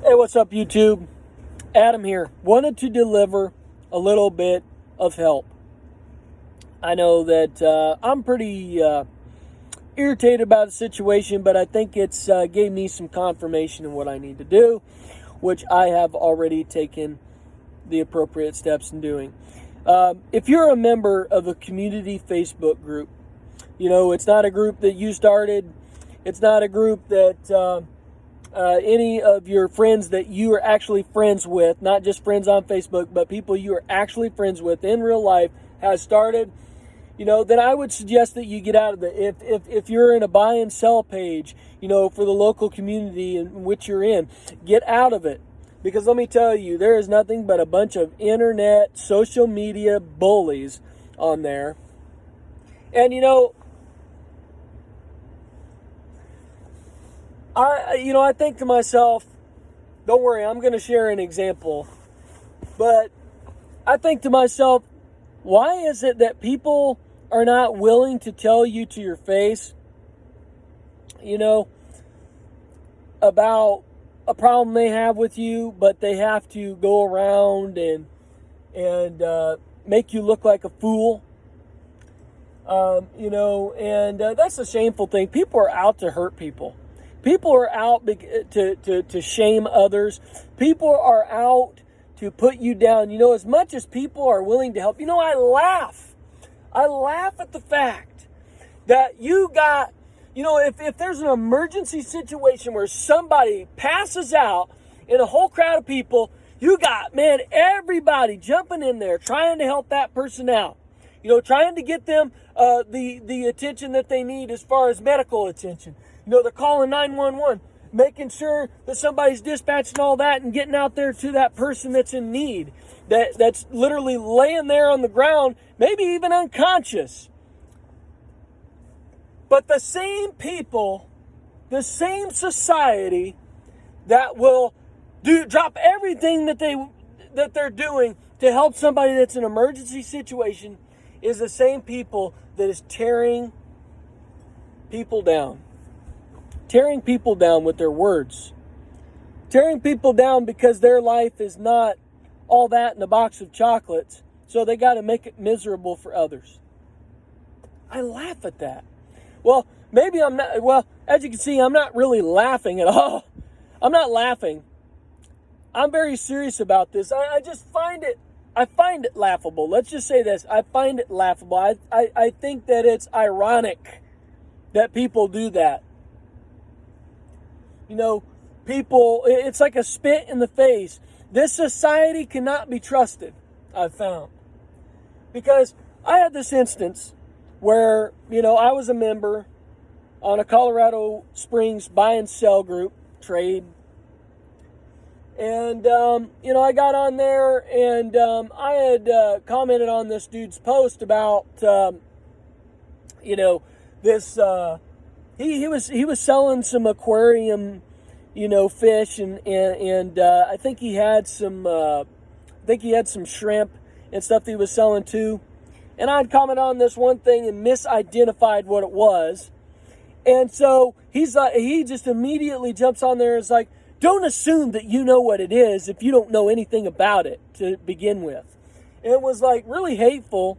Hey, what's up, YouTube? Adam here. Wanted to deliver a little bit of help. I know that I'm pretty irritated about the situation, but I think it's gave me some confirmation in what I need to do, which I have already taken the appropriate steps in doing. If you're a member of a community Facebook group, you know, it's not a group that you started. It's not a group that any of your friends that you are actually friends with, not just friends on Facebook, but people you are actually friends with in real life has started, you know, then I would suggest that you get out of it. If you're in a buy and sell page, you know, for the local community in which you're in, get out of it. Because let me tell you, there is nothing but a bunch of internet, social media bullies on there. And, you know, I think to myself, don't worry, I'm going to share an example. But I think to myself, why is it that people are not willing to tell you to your face, you know, about a problem they have with you, but they have to go around and make you look like a fool? That's a shameful thing. People are out to hurt people. People are out to shame others. People are out to put you down. You know, as much as people are willing to help, you know, I laugh at the fact that you got, you know, if there's an emergency situation where somebody passes out in a whole crowd of people, you got, man, everybody jumping in there trying to help that person out. You know, trying to get them the attention that they need as far as medical attention. You know, they're calling 911, making sure that somebody's dispatching all that and getting out there to that person that's in need, that's literally laying there on the ground, maybe even unconscious. But the same people, the same society that will drop everything that they're doing to help somebody that's in an emergency situation is the same people that is tearing people down. Tearing people down with their words. Tearing people down because their life is not all that in a box of chocolates, so they got to make it miserable for others. I laugh at that. Well, maybe I'm not, well, as you can see, I'm not really laughing at all. I'm not laughing. I'm very serious about this. I just find it, laughable. Let's just say this. I find it laughable. I think that it's ironic that people do that. You know, people, it's like a spit in the face. This society cannot be trusted, I've found. Because I had this instance where, you know, I was a member on a Colorado Springs buy and sell group, trade. And, you know, I got on there and I had commented on this dude's post about, you know, this, he was selling some aquarium, you know, fish and I think he had some shrimp and stuff that he was selling too. And I'd comment on this one thing and misidentified what it was. And so he just immediately jumps on there and is like, don't assume that you know what it is if you don't know anything about it to begin with. And it was like really hateful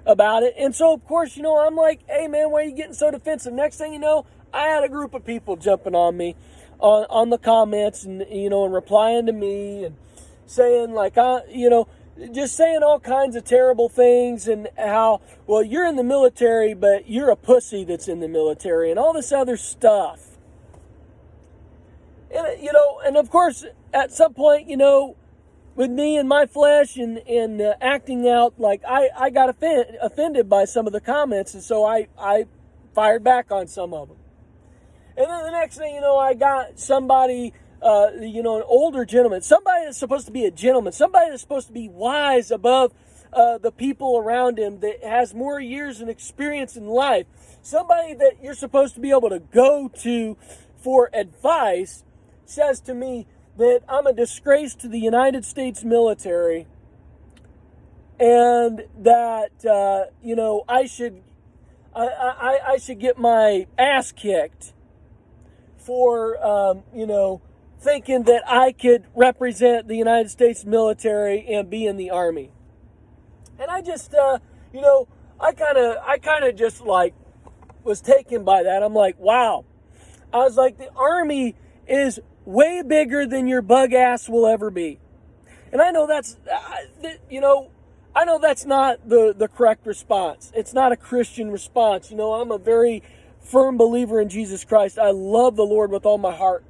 about it. And so, of course, you know, I'm like, hey, man, why are you getting so defensive? Next thing you know, I had a group of people jumping on me on the comments and, you know, and replying to me and saying like, you know, just saying all kinds of terrible things and how, well, you're in the military, but you're a pussy that's in the military and all this other stuff. And, you know, and of course, at some point, you know, with me and my flesh and acting out, like I got offended by some of the comments, and so I fired back on some of them. And then the next thing you know, I got somebody, you know, an older gentleman, somebody that's supposed to be a gentleman, somebody that's supposed to be wise above the people around him, that has more years and experience in life, somebody that you're supposed to be able to go to for advice, says to me that I'm a disgrace to the United States military and that, you know, I should get my ass kicked for, you know, thinking that I could represent the United States military and be in the Army. And I just, I kind of just like was taken by that. I'm like, wow. I was like, the Army is way bigger than your bug ass will ever be. And I know that's, I know that's not the correct response. It's not a Christian response. I'm a very firm believer in Jesus Christ. I love the Lord with all my heart.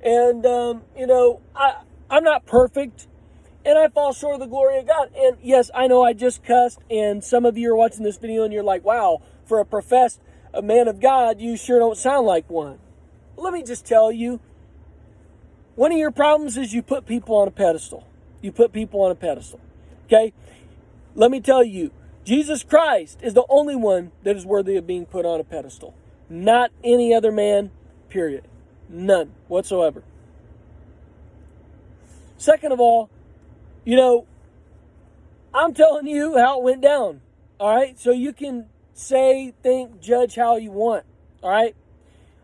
And, I'm not perfect. And I fall short of the glory of God. And yes, I know I just cussed. And some of you are watching this video and you're like, wow, for a professed man of God, you sure don't sound like one. Let me just tell you, one of your problems is you put people on a pedestal. You put people on a pedestal. Okay? Let me tell you, Jesus Christ is the only one that is worthy of being put on a pedestal. Not any other man, period. None whatsoever. Second of all, I'm telling you how it went down. All right? So you can say, think, judge how you want. All right?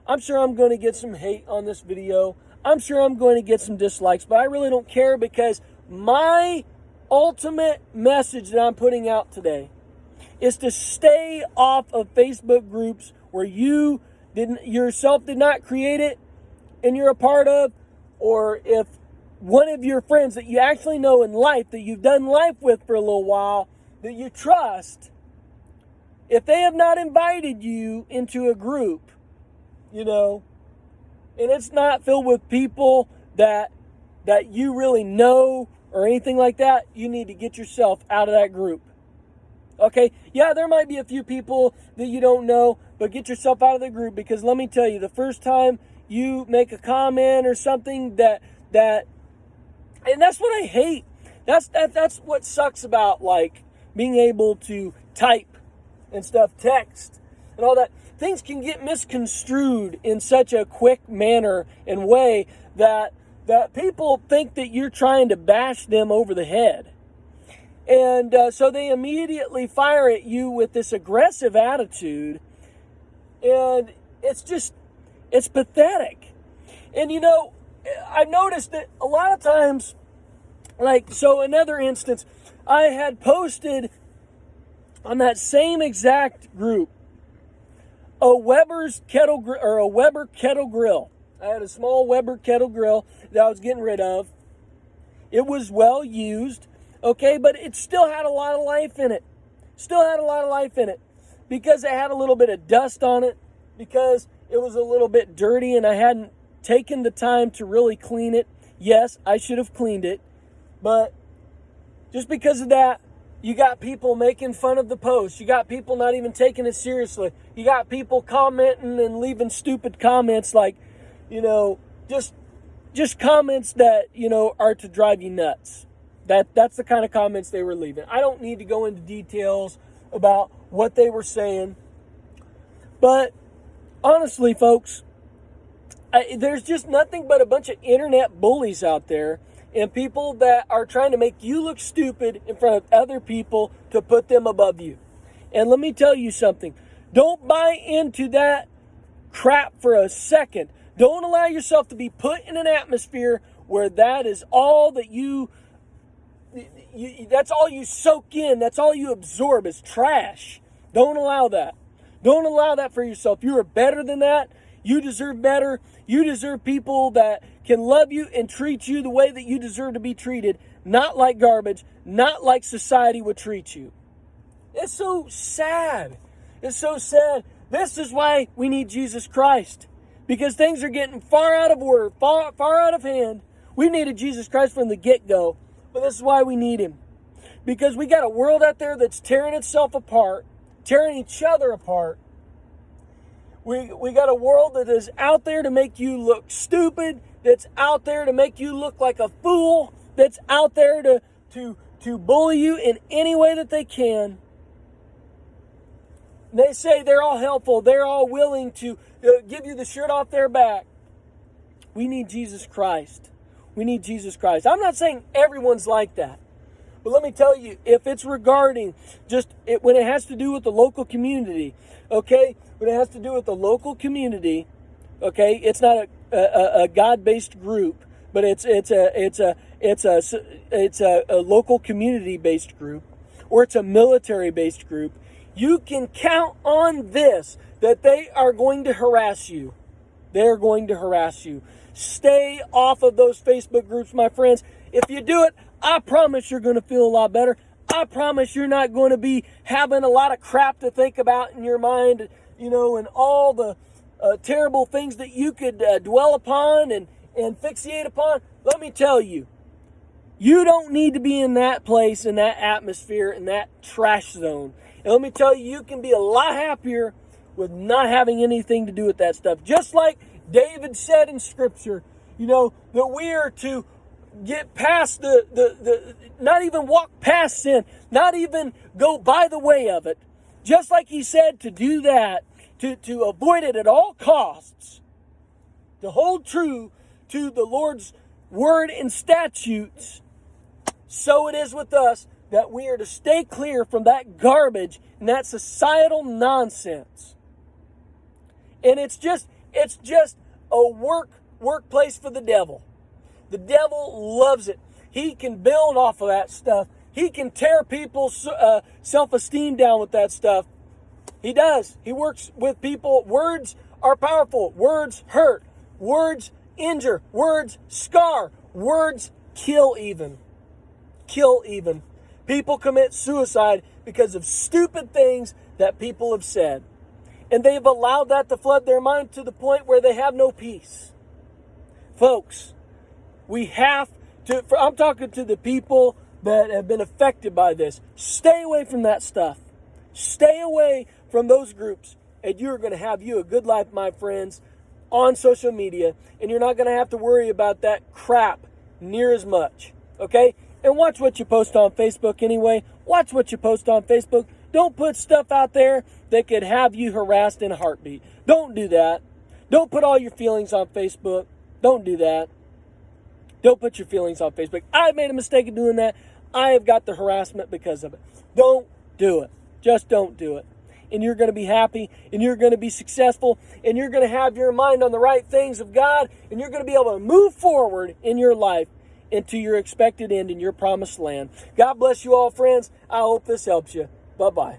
I'm sure I'm going to get some hate on this video. I'm sure I'm going to get some dislikes, but I really don't care because my ultimate message that I'm putting out today is to stay off of Facebook groups where you yourself did not create it and you're a part of, or if one of your friends that you actually know in life, that you've done life with for a little while, that you trust, if they have not invited you into a group, and it's not filled with people that you really know or anything like that, you need to get yourself out of that group. Okay? Yeah, there might be a few people that you don't know, but get yourself out of the group, because let me tell you, the first time you make a comment or something that and that's what I hate. That's what sucks about like being able to type and stuff, text and all that. Things can get misconstrued in such a quick manner and way that people think that you're trying to bash them over the head. And so they immediately fire at you with this aggressive attitude. And it's pathetic. And I've noticed that a lot of times, another instance, I had posted on that same exact group a Weber kettle grill. I had a small Weber kettle grill that I was getting rid of. It was well used, okay, but it still had a lot of life in it. Because it had a little bit of dust on it, because it was a little bit dirty and I hadn't taken the time to really clean it. Yes, I should have cleaned it, but just because of that, you got people making fun of the post. You got people not even taking it seriously. You got people commenting and leaving stupid comments like, just comments that, are to drive you nuts. That's the kind of comments they were leaving. I don't need to go into details about what they were saying. But honestly, folks, there's just nothing but a bunch of internet bullies out there and people that are trying to make you look stupid in front of other people to put them above you. And let me tell you something. Don't buy into that crap for a second. Don't allow yourself to be put in an atmosphere where that is all that that's all you soak in. That's all you absorb is trash. Don't allow that. Don't allow that for yourself. You are better than that. You deserve better. You deserve people that can love you and treat you the way that you deserve to be treated. Not like garbage. Not like society would treat you. It's so sad. It's so sad. This is why we need Jesus Christ. Because things are getting far out of order, far out of hand. We needed Jesus Christ from the get-go. But this is why we need him. Because we got a world out there that's tearing itself apart. Tearing each other apart. We got a world that is out there to make you look stupid, that's out there to make you look like a fool, that's out there to bully you in any way that they can. They say they're all helpful, they're all willing to give you the shirt off their back. We need Jesus Christ. We need Jesus Christ. I'm not saying everyone's like that. But let me tell you, if it's regarding when it has to do with the local community, okay? When it has to do with the local community, okay? It's not a God-based group, but it's a local community-based group, or it's a military-based group, you can count on this, that they are going to harass you. They're going to harass you. Stay off of those Facebook groups, my friends. If you do it, I promise you're going to feel a lot better. I promise you're not going to be having a lot of crap to think about in your mind, and all the terrible things that you could dwell upon and fixate upon. Let me tell you, you don't need to be in that place, in that atmosphere, in that trash zone. And let me tell you, you can be a lot happier with not having anything to do with that stuff. Just like David said in Scripture, that we are to get past not even walk past sin, not even go by the way of it. Just like he said to do that, to avoid it at all costs, to hold true to the Lord's word and statutes, so it is with us that we are to stay clear from that garbage and that societal nonsense. And it's just a workplace for the devil. The devil loves it. He can build off of that stuff. He can tear people's self-esteem down with that stuff. He does. He works with people. Words are powerful. Words hurt. Words injure. Words scar. Words kill even. Kill even. People commit suicide because of stupid things that people have said. And they've allowed that to flood their mind to the point where they have no peace. Folks, we have to, I'm talking to the people that have been affected by this. Stay away from that stuff. Stay away from those groups. And you're going to have a good life, my friends, on social media. And you're not going to have to worry about that crap near as much. Okay? And watch what you post on Facebook anyway. Watch what you post on Facebook. Don't put stuff out there that could have you harassed in a heartbeat. Don't do that. Don't put all your feelings on Facebook. Don't do that. Don't put your feelings on Facebook. I made a mistake of doing that. I have got the harassment because of it. Don't do it. Just don't do it. And you're going to be happy, and you're going to be successful, and you're going to have your mind on the right things of God, and you're going to be able to move forward in your life into your expected end in your promised land. God bless you all, friends. I hope this helps you. Bye-bye.